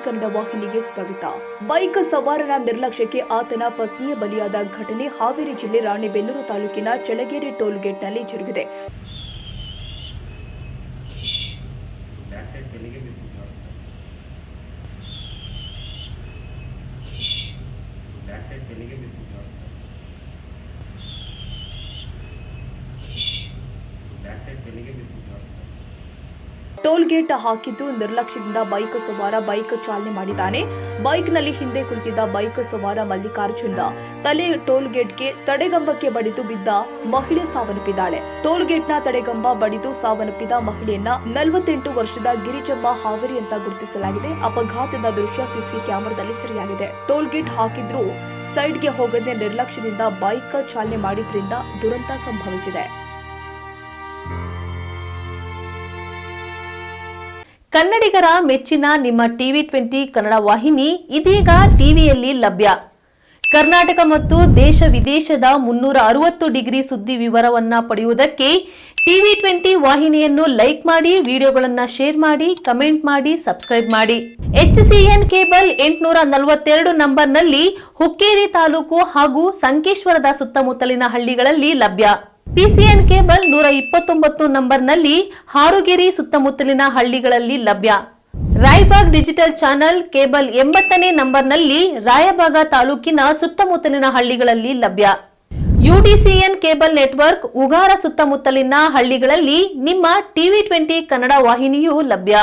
ಕನ್ನಡ ವಾಹಿನಿಗೆ ಸ್ವಾಗತ. ಬೈಕ್ ಸವಾರನ ನಿರ್ಲಕ್ಷ್ಯಕ್ಕೆ ಆತನ ಪತ್ನಿಯ ಬಲಿಯಾದ ಘಟನೆ ಹಾವೇರಿ ಜಿಲ್ಲೆ ರಾಣೆಬೆನ್ನೂರು ತಾಲೂಕಿನ ಚಳಗೇರಿ ಟೋಲ್ ಗೇಟ್ನಲ್ಲಿ ಜರುಗಿದೆ. ಟೋಲ್ ಗೇಟ್ ಹಾಕಿದ್ದು ನಿರ್ಲಕ್ಷ್ಯದಿಂದ ಬೈಕ್ ಸವಾರ ಬೈಕ್ ಚಾಲನೆ ಮಾಡಿದ್ದಾನೆ. ಬೈಕ್ನಲ್ಲಿ ಹಿಂದೆ ಕುಳಿತಿದ್ದ ಬೈಕ್ ಸವಾರ ಮಲ್ಲಿಕಾರ್ಜುನ್ ತಲೆ ಟೋಲ್ ಗೇಟ್ಗೆ ತಡೆಗಂಬಕ್ಕೆ ಬಡಿದು ಬಿದ್ದ ಮಹಿಳೆ ಸಾವನ್ನಪ್ಪಿದ್ದಾಳೆ. ಟೋಲ್ ಗೇಟ್ನ ತಡೆಗಂಬ ಬಡಿದು ಸಾವನ್ನಪ್ಪಿದ ಮಹಿಳೆಯನ್ನ 48 ವರ್ಷದ ಗಿರಿಜಮ್ಮ ಹಾವೇರಿ ಅಂತ ಗುರುತಿಸಲಾಗಿದೆ. ಅಪಘಾತದ ದೃಶ್ಯ ಸಿಸಿ ಕ್ಯಾಮೆರಾದಲ್ಲಿ ಸೆರೆಯಾಗಿದೆ. ಟೋಲ್ ಗೇಟ್ ಹಾಕಿದ್ರೂ ಸೈಡ್ಗೆ ಹೋಗದೆ ನಿರ್ಲಕ್ಷ್ಯದಿಂದ ಬೈಕ್ ಚಾಲನೆ ಮಾಡಿದ್ರಿಂದ ದುರಂತ ಸಂಭವಿಸಿದೆ. ಕನ್ನಡಿಗರ ಮೆಚ್ಚಿನ ನಿಮ್ಮ TV20 ಕನ್ನಡ ವಾಹಿನಿ ಇದೀಗ ಟಿವಿಯಲ್ಲಿ ಲಭ್ಯ. ಕರ್ನಾಟಕ ಮತ್ತು ದೇಶ ವಿದೇಶದ 360 ಡಿಗ್ರಿ ಸುದ್ದಿ ವಿವರವನ್ನ ಪಡೆಯುವುದಕ್ಕೆ TV20 ವಾಹಿನಿಯನ್ನು ಲೈಕ್ ಮಾಡಿ, ವಿಡಿಯೋಗಳನ್ನು ಶೇರ್ ಮಾಡಿ, ಕಮೆಂಟ್ ಮಾಡಿ, ಸಬ್ಸ್ಕ್ರೈಬ್ ಮಾಡಿ. HCN ಕೇಬಲ್ 842 ನಂಬರ್ನಲ್ಲಿ ಹುಕ್ಕೇರಿ ತಾಲೂಕು ಹಾಗೂ ಸಂಕೇಶ್ವರದ ಸುತ್ತಮುತ್ತಲಿನ ಹಳ್ಳಿಗಳಲ್ಲಿ ಲಭ್ಯ. PCN ಕೇಬಲ್ 129 ನಂಬರ್ನಲ್ಲಿ ಹಾರುಗೆರೆ ಸುತ್ತಮುತ್ತಲಿನ ಹಳ್ಳಿಗಳಲ್ಲಿ ಲಭ್ಯ. ರಾಯಬಾಗ್ ಡಿಜಿಟಲ್ ಚಾನೆಲ್ ಕೇಬಲ್ 80ನೇ ನಂಬರ್ನಲ್ಲಿ ರಾಯಬಾಗ ತಾಲೂಕಿನ ಸುತ್ತಮುತ್ತಲಿನ ಹಳ್ಳಿಗಳಲ್ಲಿ ಲಭ್ಯ. UDCN ಕೇಬಲ್ ನೆಟ್ವರ್ಕ್ ಉಗಾರ ಸುತ್ತಮುತ್ತಲಿನ ಹಳ್ಳಿಗಳಲ್ಲಿ ನಿಮ್ಮ TV20 ಕನ್ನಡ ವಾಹಿನಿಯೂ ಲಭ್ಯ.